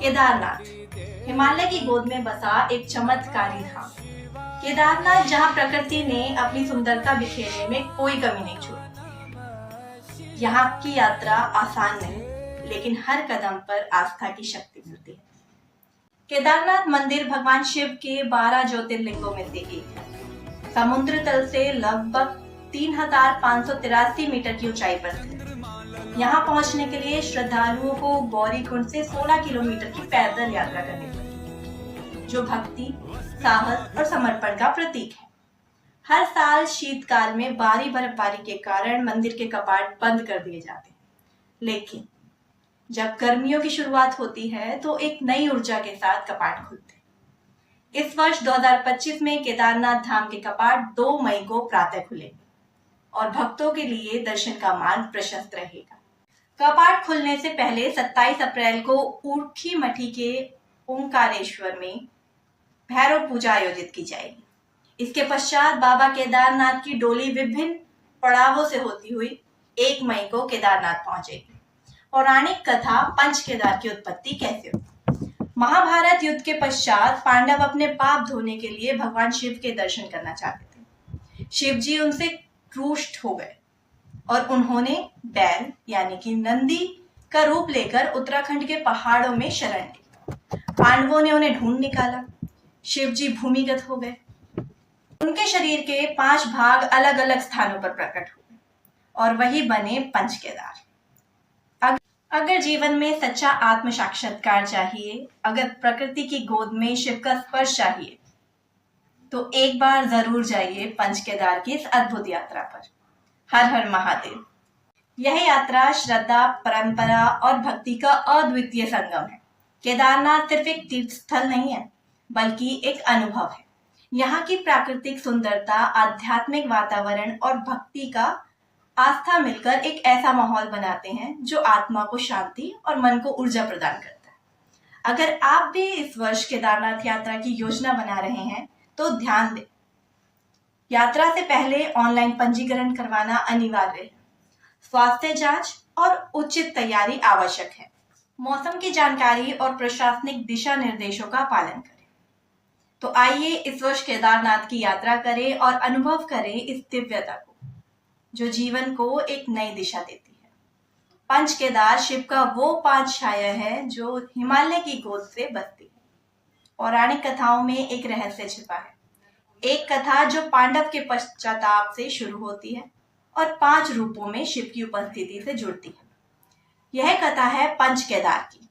केदारनाथ हिमालय की गोद में बसा एक चमत्कारी धाम। केदारनाथ जहां प्रकृति ने अपनी सुंदरता बिखेरने में कोई कमी नहीं छोड़ी। यहाँ की यात्रा आसान नहीं, लेकिन हर कदम पर आस्था की शक्ति मिलती है। केदारनाथ मंदिर भगवान शिव के 12 ज्योतिर्लिंगों में से एक है। समुद्र तल से लगभग 3583 मीटर की ऊंचाई पर स्थित है। यहाँ पहुंचने के लिए श्रद्धालुओं को गौरीकुंड से 16 किलोमीटर की पैदल यात्रा करनी पड़ती, जो भक्ति, साहस और समर्पण का प्रतीक है। हर साल शीतकाल में भारी बर्फबारी के कारण मंदिर के कपाट बंद कर दिए जाते हैं, लेकिन जब गर्मियों की शुरुआत होती है तो एक नई ऊर्जा के साथ कपाट खुलते हैं। इस वर्ष 2025 में केदारनाथ धाम के कपाट 2 मई को प्रातः खुलेंगे और भक्तों के लिए दर्शन का मार्ग प्रशस्त रहेगा। कपाट खुलने से पहले 27 अप्रैल को ऊर्खी मठी के ओंकारेश्वर में भैरव पूजा आयोजित की जाएगी। इसके पश्चात बाबा केदारनाथ की डोली विभिन्न पड़ावों से होती हुई 1 मई को केदारनाथ पहुंचेगी। पौराणिक कथा पंच केदार की उत्पत्ति कैसे हुई। महाभारत युद्ध के पश्चात पांडव अपने पाप धोने के लिए भगवान शिव के दर्शन करना चाहते थे। शिव जी उनसे रुष्ट हो गए और उन्होंने बैल यानी कि नंदी का रूप लेकर उत्तराखंड के पहाड़ों में शरण ली। पांडवों ने उन्हें ढूंढ निकाला। शिव जी भूमिगत हो गए। उनके शरीर के 5 भाग अलग अलग स्थानों पर प्रकट हुए और वही बने पंच केदार। अगर जीवन में सच्चा आत्म साक्षात्कार चाहिए, अगर प्रकृति की गोद में शिव का स्पर्श चाहिए, तो एक बार जरूर जाइए पंच केदार की इस अद्भुत यात्रा पर। हर हर महादेव। यह यात्रा श्रद्धा, परंपरा और भक्ति का अद्वितीय संगम है। केदारनाथ सिर्फ एक तीर्थ स्थल नहीं है, बल्कि एक अनुभव है। यहाँ की प्राकृतिक सुंदरता, आध्यात्मिक वातावरण और भक्ति का आस्था मिलकर एक ऐसा माहौल बनाते हैं जो आत्मा को शांति और मन को ऊर्जा प्रदान करता है। अगर आप भी इस वर्ष केदारनाथ यात्रा की योजना बना रहे हैं, तो ध्यान दें, यात्रा से पहले ऑनलाइन पंजीकरण करवाना अनिवार्य है। स्वास्थ्य जांच और उचित तैयारी आवश्यक है। मौसम की जानकारी और प्रशासनिक दिशा निर्देशों का पालन करें। तो आइए इस वर्ष केदारनाथ की यात्रा करें और अनुभव करें इस दिव्यता को, जो जीवन को एक नई दिशा देती है। पंच केदार शिव का वो 5 छाया है जो हिमालय की गोद से बसती है। पौराणिक कथाओं में एक रहस्य छिपा है। एक कथा जो पांडव के पश्चाताप से शुरू होती है और 5 रूपों में शिव की उपस्थिति से जुड़ती है। यह कथा है पंच केदार की।